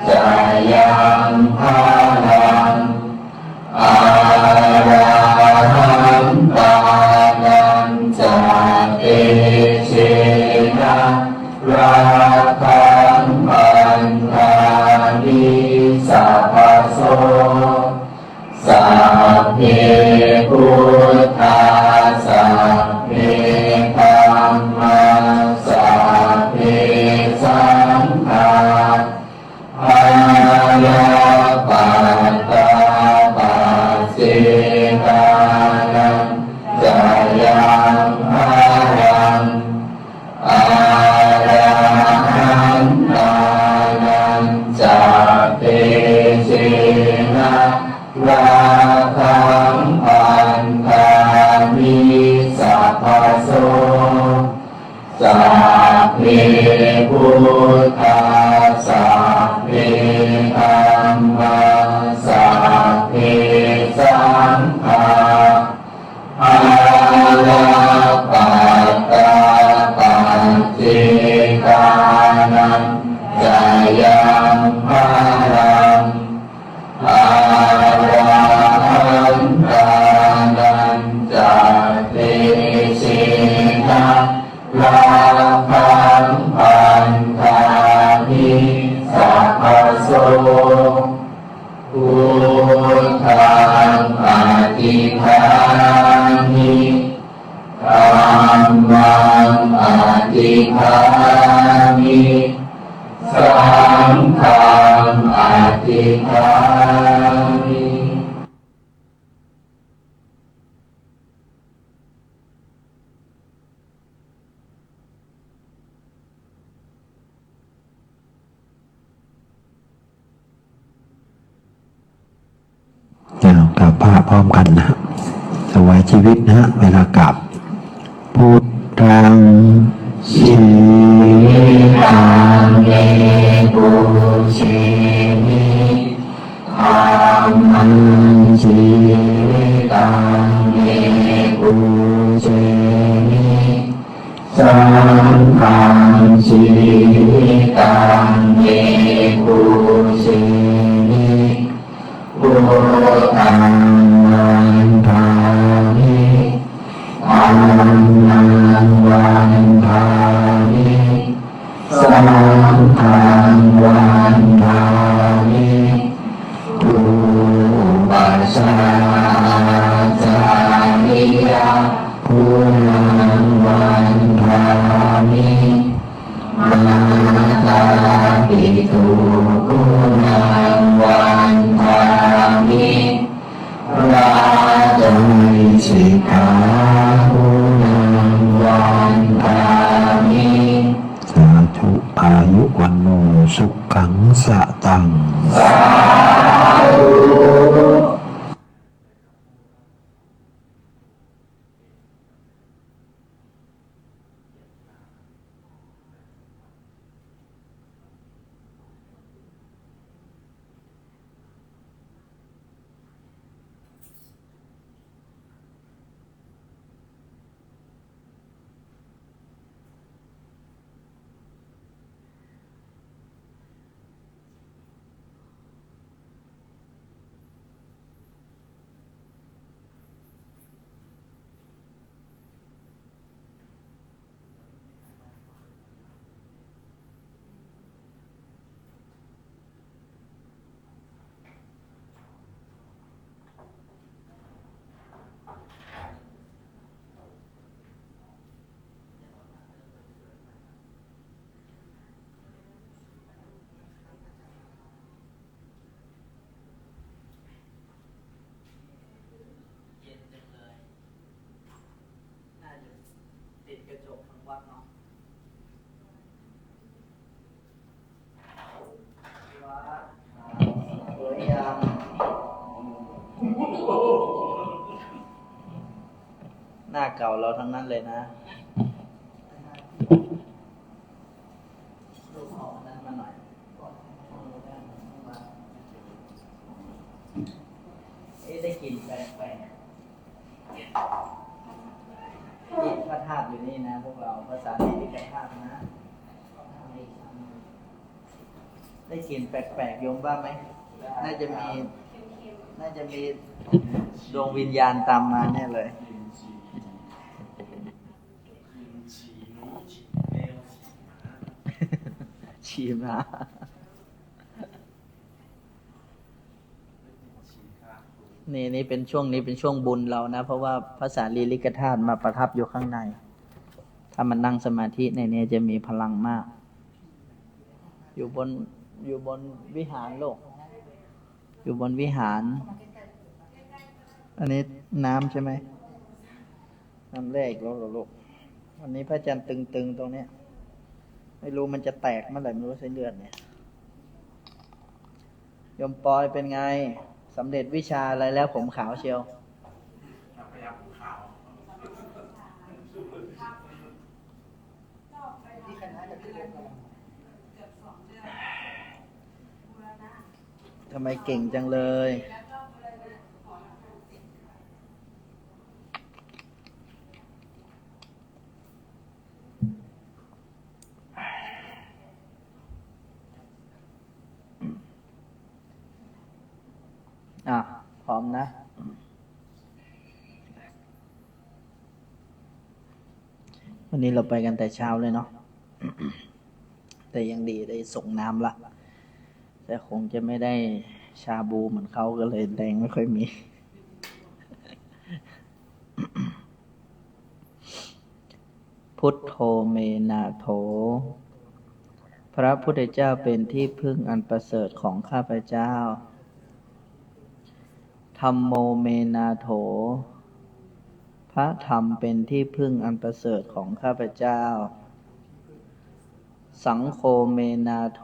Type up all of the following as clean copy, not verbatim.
จายังพลังอาราหังปานัญจาเตเชนะราคังปันธานิสัพพโสสัพเพพุทธาสัพเพธัมมาสัพเพสังฆาอาญาปัตตาปัสสิตานังจายังหารังอาราหังตานัญจาเตเชนะราคังปันธานิสัพพโสสัพเพพุทธาสัพเพธัมมาสัพเพสังฆาอาญาปัตตาปัจเจกานังจายังหารังอาราหังตานัญจาเตเชนะราคังปันธานิสัพพโสพุทธังอธิษฐามิธัมมังอธิษฐามิสังฆังอธิษฐามิ กราบพระพร้อมกันนะถวายชีวิตนะเวลากราบพุทธังชีวิตังเมปุเชมิธัมมังชีวิตังเมปุเชมิสังฆังชีวิตังเมปุเชมิพุทธังวันทามิธัมมังวันทามิสังฆังวันทามิอุปัชฌาย์จาริยาพุทธังวันทามิมาตาปิตุกุณังวันทามิราชวิสิกขากุณังวันทามิสาธุอายุวันโนสุขังสะตังสาธุติดกระจกทั้งวัดเนาะวัดสวยงามหน้าเก่าเราทั้งนั้นเลยนะดูหอมนั้นมาหน่อยได้กลิ่นแปลกๆนี่พระธาตุอยู่นี่นะพวกเราภาษาที่พระธาตุนะ ได้กลิ่นแปลกๆโยมว่าไหมน่าจะมีดวงวิญญาณตามมาแน่เลยฉี่มานี่เป็นช่วงนี้เป็นช่วงบุญเรานะเพราะว่าพระสารีริกธาตุมาประทับอยู่ข้างในถ้ามันนั่งสมาธิในนี้จะมีพลังมากอยู่บนวิหารโลกอยู่บนวิหารอันนี้น้ำใช่ไหมน้ำแรกแล้วลูกวันนี้พระจันทร์ตึงๆตรงนี้ไม่รู้มันจะแตกเมื่อไหร่ไม่รู้เส้นเลือดเนี่ยโยมปอยเป็นไงสำเร็จวิชาอะไรแล้วผมขาวเชียวทำไมเก่งจังเลยพร้อมนะวันนี้เราไปกันแต่เช้าเลยเนาะ แต่ยังดีได้ส่งน้ำละแต่คงจะไม่ได้ชาบูเหมือนเขาก็เลยแรงไม่ค่อยมี พุทโธเมนาโถพระพุทธเจ้าเป็นที่พึ่งอันประเสริฐของข้าพเจ้าธัมโมเมนาโถพระธรรมเป็นที่พึ่งอันประเสริฐของข้าพเจ้าสังโฆเมนาโถ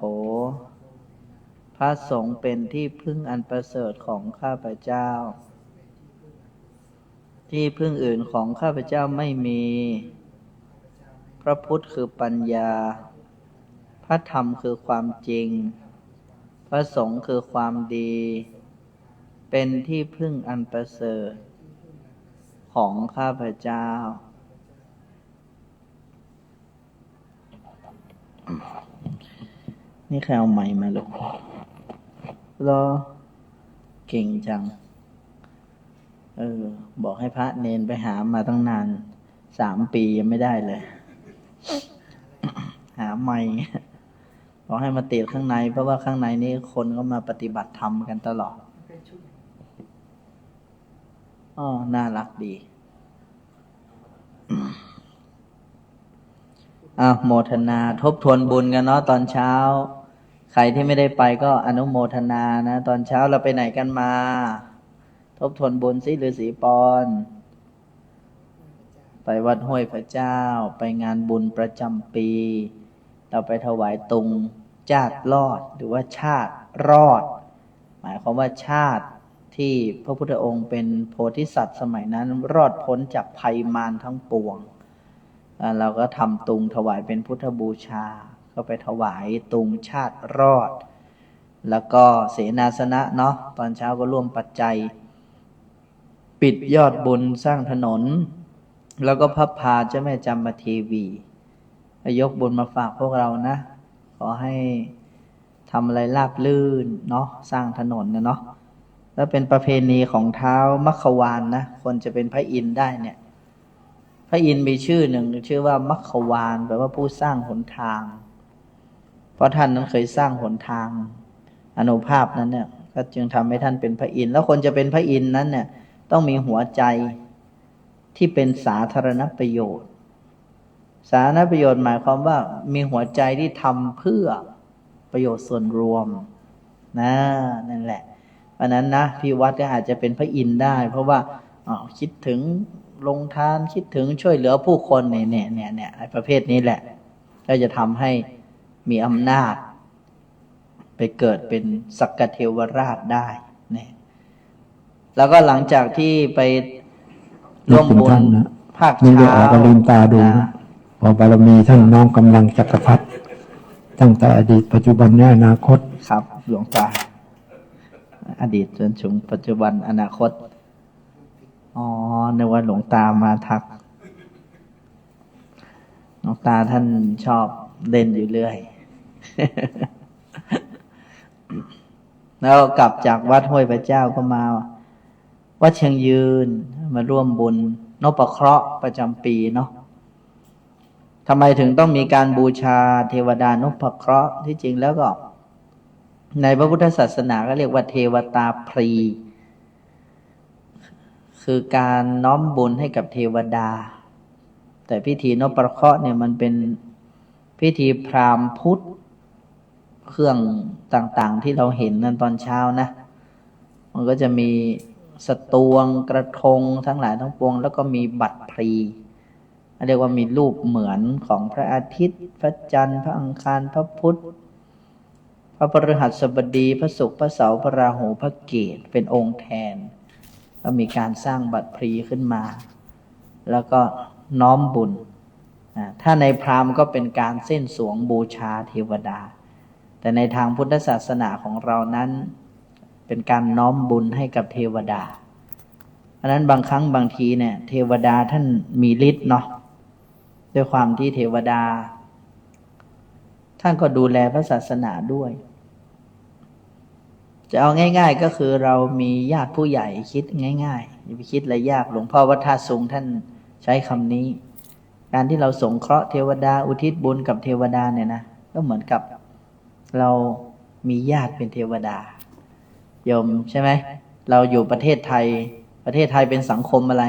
พระสงฆ์เป็นที่พึ่งอันประเสริฐของข้าพเจ้าที่พึ่งอื่นของข้าพเจ้าไม่มีพระพุทธคือปัญญาพระธรรมคือความจริงพระสงฆ์คือความดีเป็นที่พึ่งอันประเสริฐของข้าพเจ้านี่ใครเอาไมค์มาลูกรอเก่งจังบอกให้พระเนนไปหามาตั้งนาน3 ปียังไม่ได้เลย หาไมค์บอกให้มาติดข้างในเพราะว่าข้างในนี้คนก็มาปฏิบัติธรรมกันตลอดน่ารักดีโมทนาทบทวนบุญกันเนาะตอนเช้าใครที่ไม่ได้ไปก็อนุโมทนานะตอนเช้าเราไปไหนกันมาทบทวนบุญสิฤาษีปอนไปวัดห้วยพระเจ้าไปงานบุญประจำปีเราไปถวายตุงชาติรอดหรือว่าชาติรอดหมายความว่าชาติที่พระพุทธองค์เป็นโพธิสัตว์สมัยนั้นรอดพ้นจากภัยมารทั้งปวงเราก็ทำตุงถวายเป็นพุทธบูชาก็ไปถวายตุงชาติรอดแล้วก็เสนาสนะเนาะตอนเช้าก็ร่วมปัจจัยปิดยอดบุญสร้างถนนแล้วก็พับพาเจ้าแม่จามเทวียกบุญมาฝากพวกเรานะขอให้ทำอะไรราบลื่นเนาะสร้างถนนนะเนาะแล้วเป็นประเพณีของเท้ามัคควานนะคนจะเป็นพระอินทร์ได้เนี่ยพระอินทร์มีชื่อหนึ่งชื่อว่ามัคควานแปลว่าผู้สร้างหนทางเพราะท่านนั้นเคยสร้างหนทางอานุภาพนั้นเนี่ยก็จึงทำให้ท่านเป็นพระอินทร์แล้วคนจะเป็นพระอินทร์นั้นเนี่ยต้องมีหัวใจที่เป็นสาธารณประโยชน์สาธารณประโยชน์หมายความว่ามีหัวใจที่ทำเพื่อประโยชน์ส่วนรวมนั่นแหละเพราะนั้นนะที่วัดก็อาจจะเป็นพระอินทร์ได้เพราะว่าคิดถึงลงทานคิดถึงช่วยเหลือผู้คนเนี่ยประเภทนี้แหละก็จะทำให้มีอำนาจไปเกิดเป็นสักกเทวราชได้เนี่ยแล้วก็หลังจากที่ไปร่วมบุญภาคเช้าไม่ได้ออกก็ลืมตาดูพอบารมีท่านน้อมกำลังจักรพรรดิตั้งแต่อดีตปัจจุบันและอนาคตครับหลวงตาอดีตจนถึงปัจจุบันอนาคตนึกว่าหลวงตามาทักหลวงตาท่านชอบเล่นอยู่เรื่อย แล้วกลับจากวัดห้วยพระเจ้าก็มาวัดเชียงยืนมาร่วมบุญนพเคราะห์ประจำปีเนาะทำไมถึงต้องมีการบูชาเทวดานพเคราะห์ที่จริงแล้วก็ในพระพุทธศาสนาก็เรียกว่าเทวตาพรีคือการน้อมบุญให้กับเทวดาแต่พิธีนพเคราะห์เนี่ยมันเป็นพิธีพราหมณ์พุทธเครื่องต่างๆที่เราเห็นนั้นตอนเช้านะมันก็จะมีสตวงกระทงทั้งหลายทั้งปวงแล้วก็มีบัตรพลีเรียกว่ามีรูปเหมือนของพระอาทิตย์พระจันทร์พระอังคารพระพุธพระพฤหัสบดีพระศุกร์พระเสาร์พระราหูพระเกศเป็นองค์แทนก็มีการสร้างบัตรพลีขึ้นมาแล้วก็น้อมบุญถ้าในพราหมณ์ก็เป็นการเส้นสวงบูชาเทวดาแต่ในทางพุทธศาสนาของเรานั้นเป็นการน้อมบุญให้กับเทวดาเพราะนั้นบางครั้งบางทีเนี่ยเทวดาท่านมีฤทธิ์เนาะด้วยความที่เทวดาท่านก็ดูแลพระศาสนาด้วยจะเอาง่ายๆก็คือเรามีญาติผู้ใหญ่คิดง่ายๆอย่าไปคิดอะไรยากหลวงพ่อวัดท่าสูงท่านใช้คำนี้การที่เราสงเคราะห์เทวดาอุทิศบุญกับเทวดาเนี่ยนะก็เหมือนกับเรามีญาติเป็นเทวดาโยมใช่ไหมเราอยู่ประเทศไทยเป็นสังคมอะไร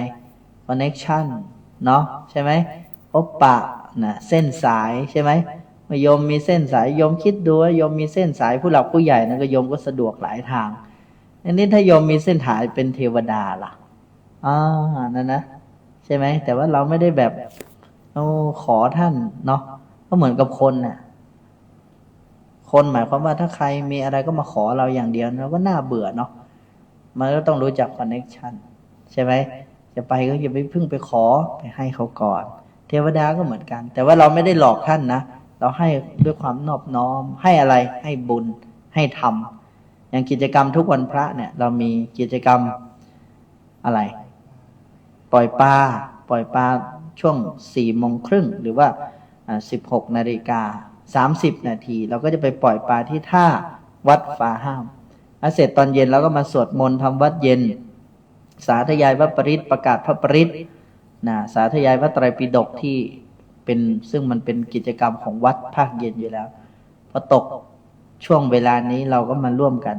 connection เนาะใช่ไหมพบปะนะเส้นสายใช่ไหมเมื่อโยมมีเส้นสายโยมคิดดูว่าโยมมีเส้นสายผู้หลักผู้ใหญ่นะก็โยมก็สะดวกหลายทางอันนี้ถ้าโยมมีเส้นสายเป็นเทวดาล่ะนั่นนะใช่ไหมแต่ว่าเราไม่ได้แบบขอท่านเนาะก็เหมือนกับคนน่ะคนหมายความว่าถ้าใครมีอะไรก็มาขอเราอย่างเดียวเราก็น่าเบื่อเนาะมันก็ต้องรู้จักคอนเนคชั่นใช่ไหมจะไปก็อย่าไปพึ่งไปขอไปให้เขาก่อนเทวดาก็เหมือนกันแต่ว่าเราไม่ได้หลอกท่านนะเราให้ด้วยความนอบน้อมให้อะไรให้บุญให้ธรรมอย่างกิจกรรมทุกวันพระเนี่ยเรามีกิจกรรมอะไรปล่อยปลาช่วง4:30หรือว่า16:30 นาทีเราก็จะไปปล่อยปลาที่ท่าวัดฝาห้ามแล้วเสร็จตอนเย็นเราก็มาสวดมนต์ทำวัดเย็นสาธยายพระปริตประกาศพระปริตสาธยายพระไตรปิฎกที่เป็นซึ่งมันเป็นกิจกรรมของวัดภาคเย็นอยู่แล้วพอตกช่วงเวลานี้เราก็มาร่วมกัน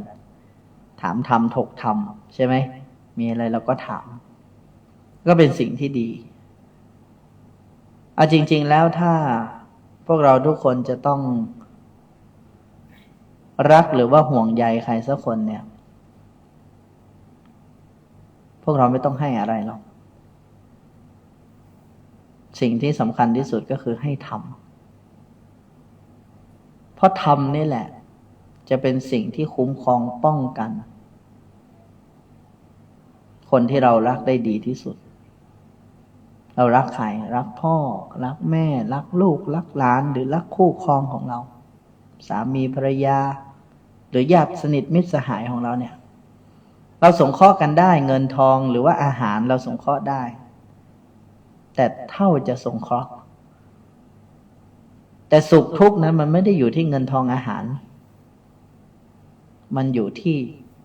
ถามธรรมถกธรรมใช่ไหมมีอะไรเราก็ถามก็เป็นสิ่งที่ดีจริงๆแล้วถ้าพวกเราทุกคนจะต้องรักหรือว่าห่วงใยใครสักคนเนี่ยพวกเราไม่ต้องให้อะไรหรอกสิ่งที่สำคัญที่สุดก็คือให้ทำเพราะทำนี่แหละจะเป็นสิ่งที่คุ้มครองป้องกันคนที่เรารักได้ดีที่สุดเรารักใครรักพ่อรักแม่รักลูกรักหลานหรือรักคู่ครองของเราสามีภรรยาหรือญาติสนิทมิตรสหายของเราเนี่ยเราสงเคราะห์กันได้เงินทองหรือว่าอาหารเราสงเคราะห์ได้แต่เท่าจะสงเคราะห์แต่สุขทุกข์นั้นมันไม่ได้อยู่ที่เงินทองอาหารมันอยู่ที่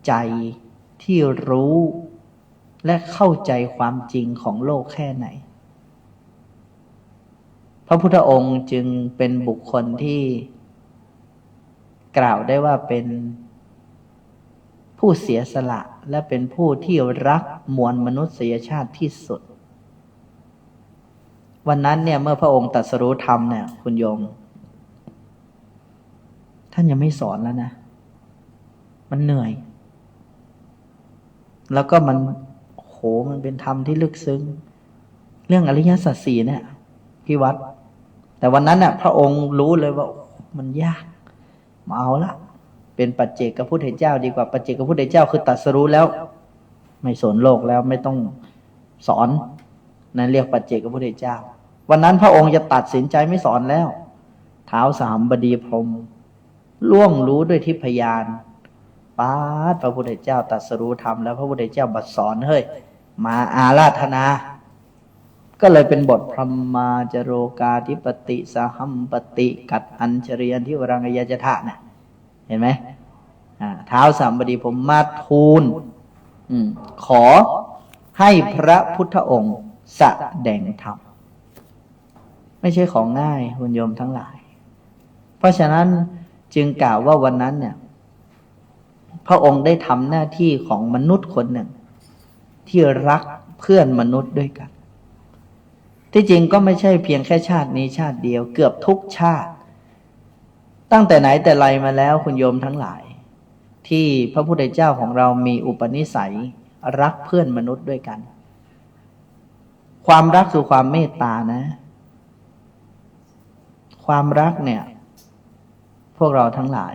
ใจที่รู้และเข้าใจความจริงของโลกแค่ไหนพระพุทธองค์จึงเป็นบุคคลที่กล่าวได้ว่าเป็นผู้เสียสละและเป็นผู้ที่รักมวลมนุษยชาติที่สุดวันนั้นเนี่ยเมื่อพระองค์ตรัสรู้ธรรมเนี่ยคุณโยมท่านยังไม่สอนแล้วนะมันเหนื่อยแล้วก็มันเป็นธรรมที่ลึกซึ้งเรื่องอริยสัจสี่เนี่ยพี่วัดแต่วันนั้นน่ะพระองค์รู้เลยว่ามันยากมาเอาละเป็นปัจเจกพุทธเจ้าดีกว่าปัจเจกพุทธเจ้าคือตรัสรู้แล้วไม่สนโลกแล้วไม่ต้องสอนนั่นเรียกปัจเจกพุทธเจ้าวันนั้นพระองค์จะตัดสินใจไม่สอนแล้วท้าวสามบดีพรหมล่วงรู้ด้วยทิพยานพระพุทธเจ้าตรัสรู้ธรรมแล้วพระพุทธเจ้าบัดสอนเฮ้ยมาอาราธนาก็เลยเป็นบทพรหมาจโรกาธิปติสหัมปติกัดอัญชริยันทิวรังยจทะเนี่ยเห็นไหม ท้าวสามบดีผมมาทูลขอให้พระพุทธองค์แสดงธรรมไม่ใช่ของง่ายคุณโยมทั้งหลายเพราะฉะนั้นจึงกล่าวว่าวันนั้นเนี่ยพระองค์ได้ทำหน้าที่ของมนุษย์คนหนึ่งที่รักเพื่อนมนุษย์ด้วยกันที่จริงก็ไม่ใช่เพียงแค่ชาตินี้ชาติเดียวเกือบทุกชาติตั้งแต่ไหนแต่ไรมาแล้วคุณโยมทั้งหลายที่พระพุทธเจ้าของเรามีอุปนิสัยรักเพื่อนมนุษย์ด้วยกันความรักคือความเมตตานะความรักเนี่ยพวกเราทั้งหลาย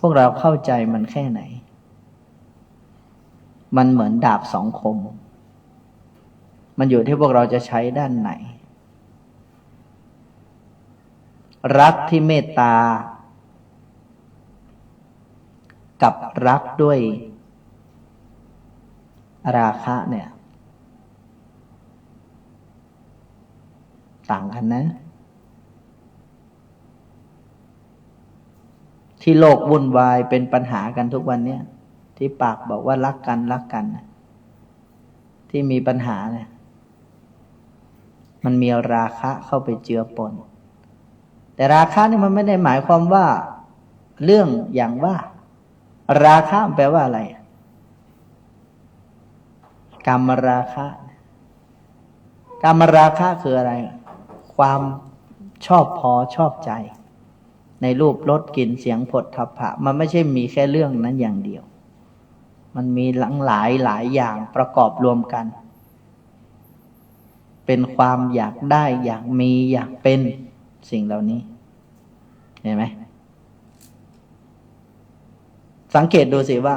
พวกเราเข้าใจมันแค่ไหนมันเหมือนดาบสองคมมันอยู่ที่พวกเราจะใช้ด้านไหนรักที่เมตตากับรักด้วยราคะเนี่ยต่างกันนะที่โลกวุ่นวายเป็นปัญหากันทุกวันเนี่ยที่ปากบอกว่ารักกันรักกันที่มีปัญหาเนี่ยมันมีราคะเข้าไปเจือปนแต่ราคะนี่มันไม่ได้หมายความว่าเรื่องอย่างว่าราคะแปลว่าอะไรกามราคะกามราคะคืออะไรความชอบพอชอบใจในรูปรสกลิ่นเสียงผลทพะมันไม่ใช่มีแค่เรื่องนั้นอย่างเดียวมันมีหลายอย่างประกอบรวมกันเป็นความอยากได้อยากมีอยากเป็นสิ่งเหล่านี้เห็นไหมสังเกตดูสิว่า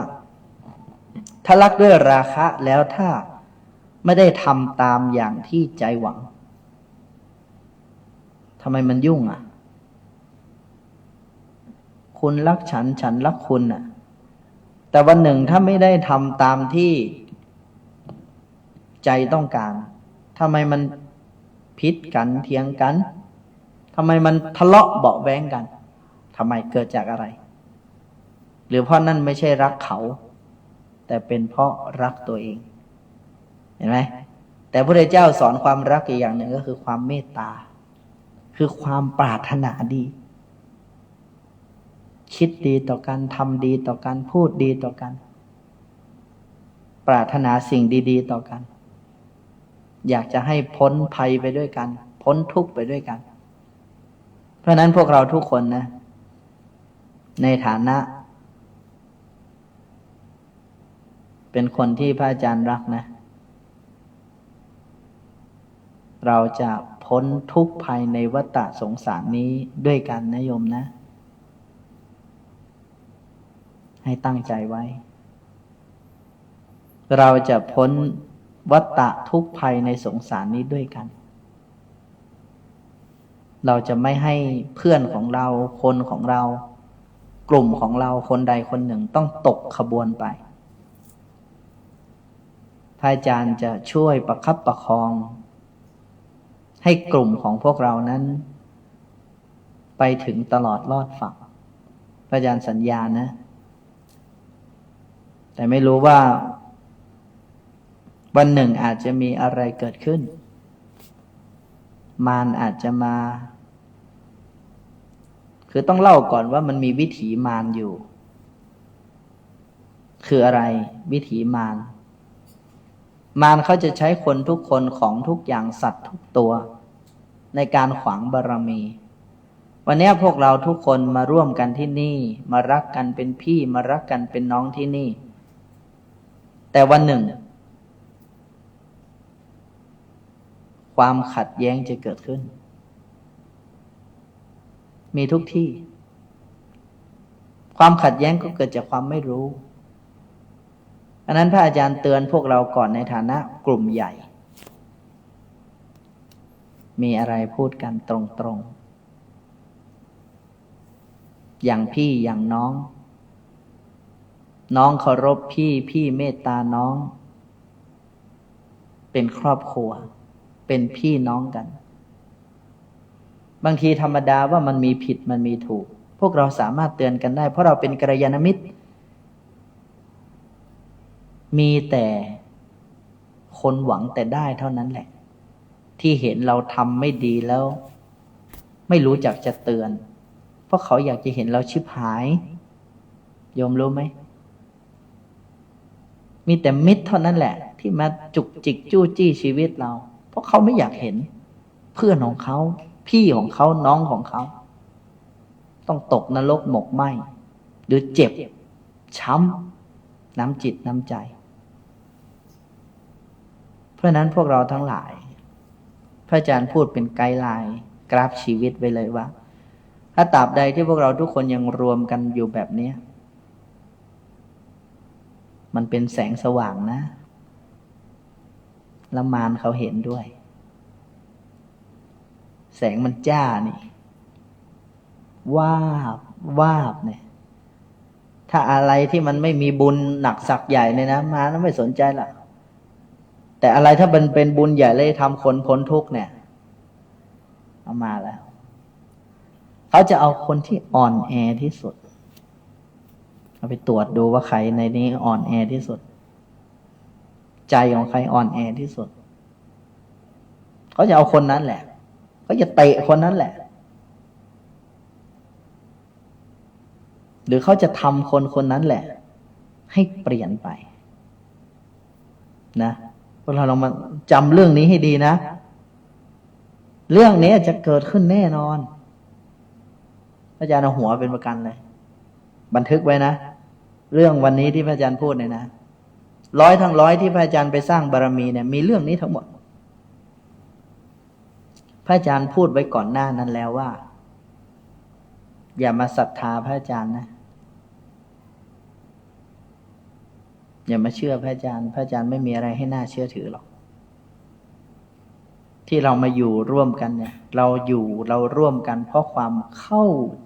ถ้ารักด้วยราคะแล้วถ้าไม่ได้ทำตามอย่างที่ใจหวังทำไมมันยุ่งคุณรักฉันฉันรักคุณแต่วันหนึ่งถ้าไม่ได้ทำตามที่ใจต้องการทำไมมันพิษกันเถียงกันทำไมมันทะเลาะเบาะแว้งกันทำไมเกิดจากอะไรหรือเพราะนั่นไม่ใช่รักเขาแต่เป็นเพราะรักตัวเองเห็นไหมแต่พระพุทธเจ้าสอนความรักอีกอย่างหนึ่งก็คือความเมตตาคือความปรารถนาดีคิดดีต่อกันทำดีต่อกันพูดดีต่อกันปรารถนาสิ่งดีๆต่อกันอยากจะให้พ้นภัยไปด้วยกันพ้นทุกข์ไปด้วยกันเพราะนั้นพวกเราทุกคนนะในฐานะเป็นคนที่พระอาจารย์รักนะเราจะพ้นทุกข์ภายในวัฏฏะสงสารนี้ด้วยกันนะโยมนะให้ตั้งใจไว้เราจะพ้นวัฏฏะทุกข์ภัยในสงสารนี้ด้วยกันเราจะไม่ให้เพื่อนของเราคนของเรากลุ่มของเราคนใดคนหนึ่งต้องตกขบวนไปพระอาจารย์จะช่วยประคับประคองให้กลุ่มของพวกเรานั้นไปถึงตลอดรอดฝั่งพระอาจารย์สัญญานะแต่ไม่รู้ว่าวันหนึ่งอาจจะมีอะไรเกิดขึ้นมารอาจจะมาคือต้องเล่าก่อนว่ามันมีวิถีมารอยู่คืออะไรวิถีมารเขาจะใช้คนทุกคนของทุกอย่างสัตว์ทุกตัวในการขวางบารมีวันนี้พวกเราทุกคนมาร่วมกันที่นี่มารักกันเป็นพี่มารักกันเป็นน้องที่นี่แต่วันหนึ่งความขัดแย้งจะเกิดขึ้นมีทุกที่ความขัดแย้งก็เกิดจากความไม่รู้อันนั้นพระอาจารย์เตือนพวกเราก่อนในฐานะกลุ่มใหญ่มีอะไรพูดกันตรงๆอย่างพี่อย่างน้องเคารพพี่เมตตาน้องเป็นครอบครัวเป็นพี่น้องกันบางทีธรรมดาว่ามันมีผิดมันมีถูก พวกเราสามารถเตือนกันได้เพราะเราเป็นกัลยาณมิตรมีแต่คนหวังแต่ได้เท่านั้นแหละที่เห็นเราทำไม่ดีแล้วไม่รู้จักจะเตือนเพราะเขาอยากจะเห็นเราชิบหายโยมรู้ไหมมีแต่มิตรเท่านั้นแหละที่มาจุกจิกจู้จี้ชีวิตเราเพราะเขาไม่อยากเห็นเพื่อนของเขาพี่ของเขาน้องของเขาต้องตกนรกหมกไหมหรือเจ็บช้ำน้ำจิตน้ำใจเพราะนั้นพวกเราทั้งหลายพระอาจารย์พูดเป็นไกด์ไลน์กราฟชีวิตไว้เลยว่าถ้าตราบใดที่พวกเราทุกคนยังรวมกันอยู่แบบนี้มันเป็นแสงสว่างนะละมานเขาเห็นด้วยแสงมันจ้านี่วาบวาบเนี่ยถ้าอะไรที่มันไม่มีบุญหนักสักใหญ่เนี่ยนะมาแล้วไม่สนใจหรอกแต่อะไรถ้ามันเป็นบุญใหญ่เลยทำคนพ้นทุกข์เนี่ยเอามาแล้วเขาจะเอาคนที่อ่อนแอที่สุดเอาไปตรวจดูว่าใครในนี้อ่อนแอที่สุดใจของใครอ่อนแอที่สุดเขาจะเอาคนนั้นแหละเขาจะเตะคนนั้นแหละหรือเขาจะทำคนคนนั้นแหละให้เปลี่ยนไปนะพวกเราลองมาจำเรื่องนี้ให้ดีนะเรื่องนี้จะเกิดขึ้นแน่นอนพระอาจารย์เอาหัวเป็นประกันเลยบันทึกไว้นะเรื่องวันนี้ที่พระอาจารย์พูดเนี่ยนะ100 ทั้ง 100ที่พระอาจารย์ไปสร้างบารมีเนี่ยมีเรื่องนี้ทั้งหมดพระอาจารย์พูดไว้ก่อนหน้านั้นแล้วว่าอย่ามาศรัทธาพระอาจารย์นะอย่ามาเชื่อพระอาจารย์พระอาจารย์ไม่มีอะไรให้น่าเชื่อถือหรอกที่เรามาอยู่ร่วมกันเนี่ยเราร่วมกันเพราะความเข้า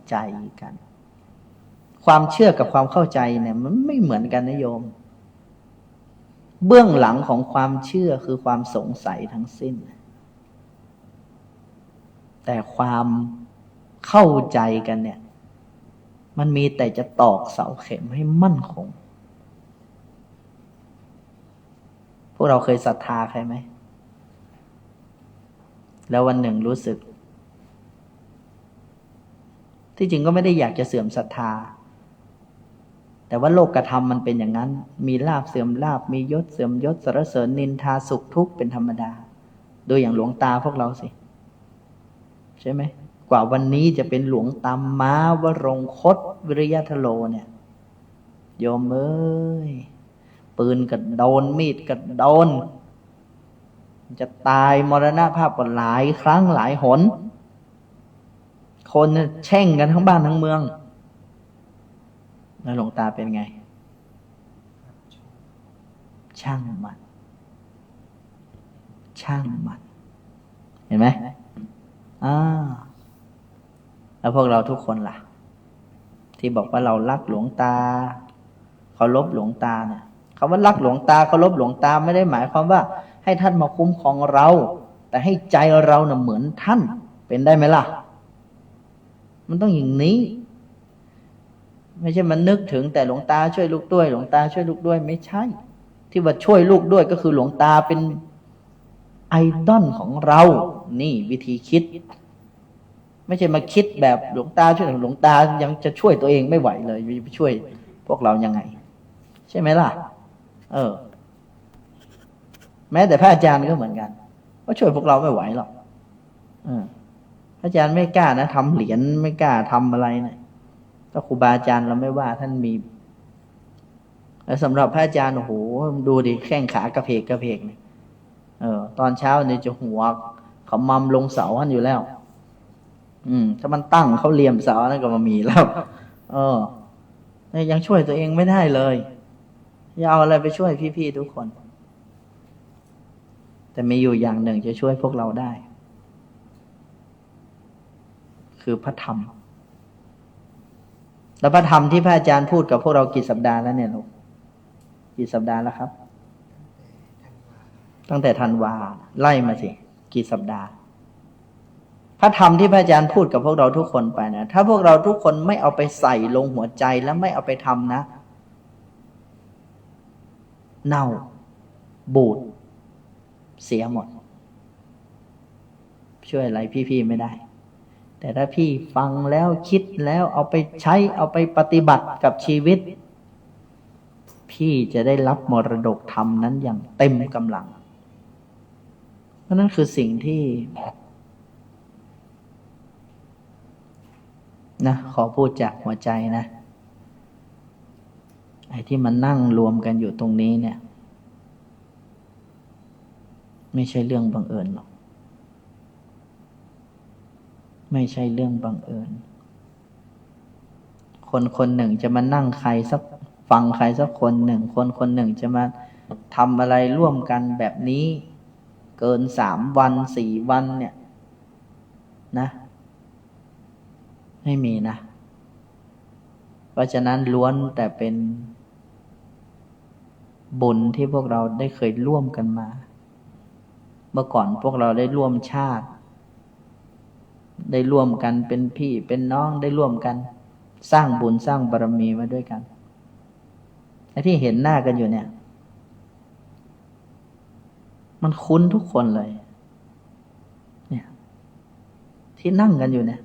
ใจกันความเชื่อกับความเข้าใจเนี่ยมันไม่เหมือนกันนะโยมเบื้องหลังของความเชื่อคือความสงสัยทั้งสิ้นแต่ความเข้าใจกันเนี่ยมันมีแต่จะตอกเสาเข็มให้มั่นคงพวกเราเคยศรัทธาใครไหมแล้ววันหนึ่งรู้สึกที่จริงก็ไม่ได้อยากจะเสื่อมศรัทธาแต่ว่าโลกธรรมมันเป็นอย่างนั้นมีลาภเสื่อมลาภมียศเสื่อมยศสรรเสริญนินทาสุขทุกข์เป็นธรรมดาโดยอย่างหลวงตาพวกเราสิใช่ไหมกว่าวันนี้จะเป็นหลวงตาม้าวรงคตวิริยะทโลเนี่ยโยมเอ้ยปืนก็โดนมีดก็โดนจะตายมรณภาพก็หลายครั้งหลายหนคนแช่งกันทั้งบ้านทั้งเมืองแล้วหลวงตาเป็นไงช่างมันเห็นไหมแล้วพวกเราทุกคนล่ะที่บอกว่าเรารักหลวงตาเคารพหลวงตาเนี่ยคำว่ารักหลวงตาเคารพหลวงตาไม่ได้หมายความว่าให้ท่านมาคุ้มครองเราแต่ให้ใจเราน่ะเหมือนท่านเป็นได้ไหมล่ะมันต้องอย่างนี้ไม่ใช่มันนึกถึงแต่หลวงตาช่วยลูกด้วยหลวงตาช่วยลูกด้วยไม่ใช่ที่ว่าช่วยลูกด้วยก็คือหลวงตาเป็นไอดอลของเรานี่วิธีคิดไม่ใช่มาคิดแบบหลวงตาช่วยหลวงตายังจะช่วยตัวเองไม่ไหวเลยไปช่วยพวกเรายังไงใช่ไหมล่ะแม้แต่พระอาจารย์ก็เหมือนกันก็ช่วยพวกเราไม่ไหวหรอกพระอาจารย์ไม่กล้านะทำเหรียญไม่กล้าทำอะไรนะถ้าครูบาอาจารย์เราไม่ว่าท่านมีแล้วสำหรับพระอาจารย์โอ้โหดูดิแข้งขากระเพกเนี่ยตอนเช้าเนี่ยจะหัวเขามัมลงเสาท่านอยู่แล้วถ้ามันตั้งเขาเหลี่ยมเสานั่นก็มามีแล้วยังช่วยตัวเองไม่ได้เลยจะเอาอะไรไปช่วยพี่ๆทุกคนแต่มีอยู่อย่างหนึ่งจะช่วยพวกเราได้คือพระธรรมแล้วพระธรรมที่พระอาจารย์พูดกับพวกเรากี่สัปดาห์แล้วเนี่ยลูกกี่สัปดาห์แล้วครับตั้งแต่ธันวาไล่มาสิกี่สัปดาห์พ ระธรรมที่พระอาจารย์พูดกับพวกเราทุกคนไปนะถ้าพวกเราทุกคนไม่เอาไปใส่ลงหัวใจแล้วไม่เอาไปทำนะเน่าบูดเสียหมดช่วยอะไรพี่ๆไม่ได้แต่ถ้าพี่ฟังแล้วคิดแล้วเอาไปใช้เอาไปปฏิบัติกับชีวิตพี่จะได้รับมรดกธรรมนั้นอย่างเต็มกำลังเพราะนั้นคือสิ่งที่นะขอพูดจากหัวใจนะไอ้ที่มันนั่งรวมกันอยู่ตรงนี้เนี่ยไม่ใช่เรื่องบังเอิญหรอกไม่ใช่เรื่องบังเอิญคนคนหนึ่งจะมานั่งใครสักฟังใครสักคนหนึ่งคนคนหนึ่งจะมาทำอะไรร่วมกันแบบนี้เกิน3 วัน 4 วันเนี่ยนะไม่มีนะเพราะฉะนั้นล้วนแต่เป็นบุญที่พวกเราได้เคยร่วมกันมาเมื่อก่อนพวกเราได้ร่วมชาติได้ร่วมกันเป็นพี่เป็นน้องได้ร่วมกันสร้างบุญสร้างบารมีมาด้วยกันไอ้ที่เห็นหน้ากันอยู่เนี่ยมันคุ้นทุกคนเลยเนี่ยที่นั่งกันอยู่เนี่ย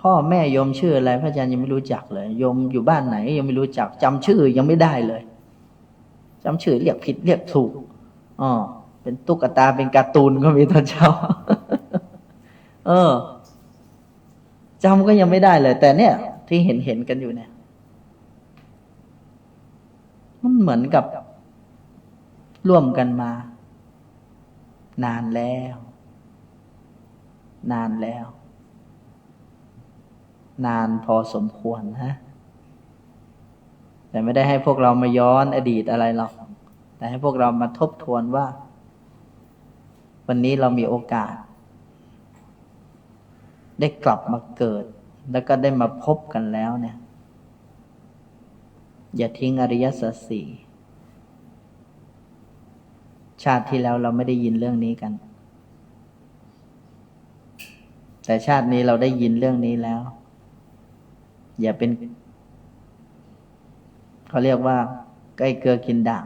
พ่อแม่โยมชื่ออะไรพระอาจารย์ยังไม่รู้จักเลยโยมอยู่บ้านไหนยังไม่รู้จักจำชื่อยังไม่ได้เลยจำชื่อเรียกผิดเรียกถูกเป็นตุ๊กตาเป็นการ์ตูนก็มีตอนเช้า จำก็ยังไม่ได้เลยแต่เนี่ยที่เห็นกันอยู่เนี่ยมันเหมือนกับร่วมกันมานานแล้วนานพอสมควรฮะแต่ไม่ได้ให้พวกเรามาย้อนอดีตอะไรหรอกแต่ให้พวกเรามาทบทวนว่าวันนี้เรามีโอกาสได้กลับมาเกิดแล้วก็ได้มาพบกันแล้วเนี่ยอย่าทิ้งอริยสัจสี่ชาติที่แล้วเราไม่ได้ยินเรื่องนี้กันแต่ชาตินี้เราได้ยินเรื่องนี้แล้วอย่าเป็นเขาเรียกว่าใกล้เกลือกินด่าง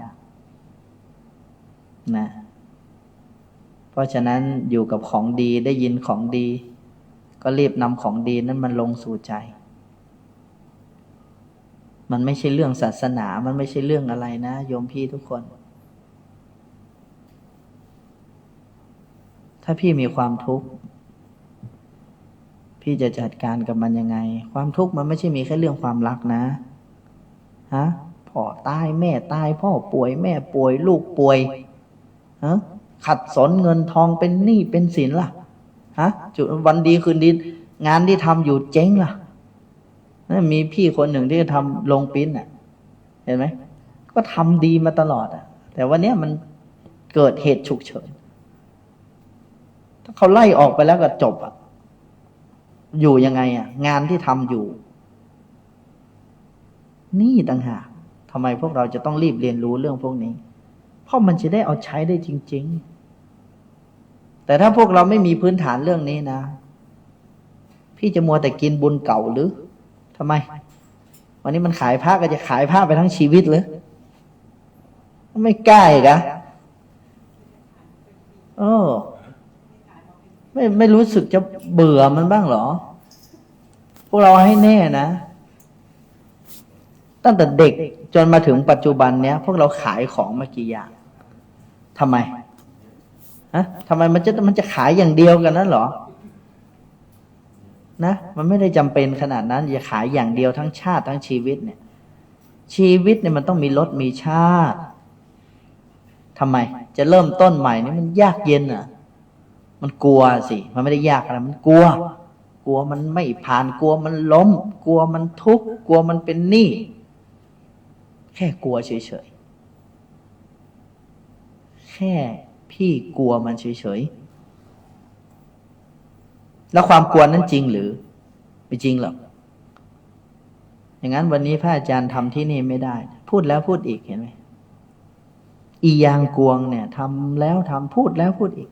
นะเพราะฉะนั้นอยู่กับของดีได้ยินของดีก็รีบนำของดีนั้นมันลงสู่ใจมันไม่ใช่เรื่องศาสนามันไม่ใช่เรื่องอะไรนะโยมพี่ทุกคนถ้าพี่มีความทุกข์พี่จะจัดการกับมันยังไงความทุกข์มันไม่ใช่มีแค่เรื่องความรักนะพ่อตายแม่ตายพ่อป่วยแม่ป่วยลูกป่วยขัดสนเงินทองเป็นหนี้เป็นสินล่ะจุดวันดีคืนดีงานที่ทำอยู่เจ๊งล่ะมีพี่คนหนึ่งที่ทำโรงปิ้นเห็นไหมก็ทำดีมาตลอดแต่วันนี้มันเกิดเหตุฉุกเฉินถ้าเขาไล่ออกไปแล้วก็จบอยู่ยังไงงานที่ทำอยู่นี่ต่างหากทำไมพวกเราจะต้องรีบเรียนรู้เรื่องพวกนี้เพราะมันจะได้เอาใช้ได้จริงๆแต่ถ้าพวกเราไม่มีพื้นฐานเรื่องนี้นะพี่จะมัวแต่กินบุญเก่าหรือทำไมวันนี้มันขายผ้าก็จะขายผ้าไปทั้งชีวิตหรือไม่กล้าอีกไม่รู้สึกจะเบื่อมันบ้างเหรอพวกเราให้แน่นะตั้งแต่เด็กจนมาถึงปัจจุบันเนี้ยพวกเราขายของมากี่อย่างทำไมทำไมมันจะขายอย่างเดียวกันนั้นเหรอนะมันไม่ได้จำเป็นขนาดนั้นอย่าขายอย่างเดียวทั้งชาติทั้งชีวิตเนี่ยชีวิตเนี่ยมันต้องมีรสมีชาติทำไมจะเริ่มต้นใหม่นี่มันยากเย็นมันกลัวสิมันไม่ได้ยากอะไรมันกลัวมันไม่ผ่านกลัวมันล้มกลัวมันทุกข์กลัวมันเป็นหนี้แค่กลัวเฉยๆแค่พี่กลัวมันเฉยๆแล้วความกลัวนั้นจริงหรือไม่จริงหรอกอย่างนั้นวันนี้พระอาจารย์ทำที่นี่ไม่ได้พูดแล้วพูดอีกเห็นไหมอียางกวงเนี่ยทำแล้วทำพูดแล้วพูดอีก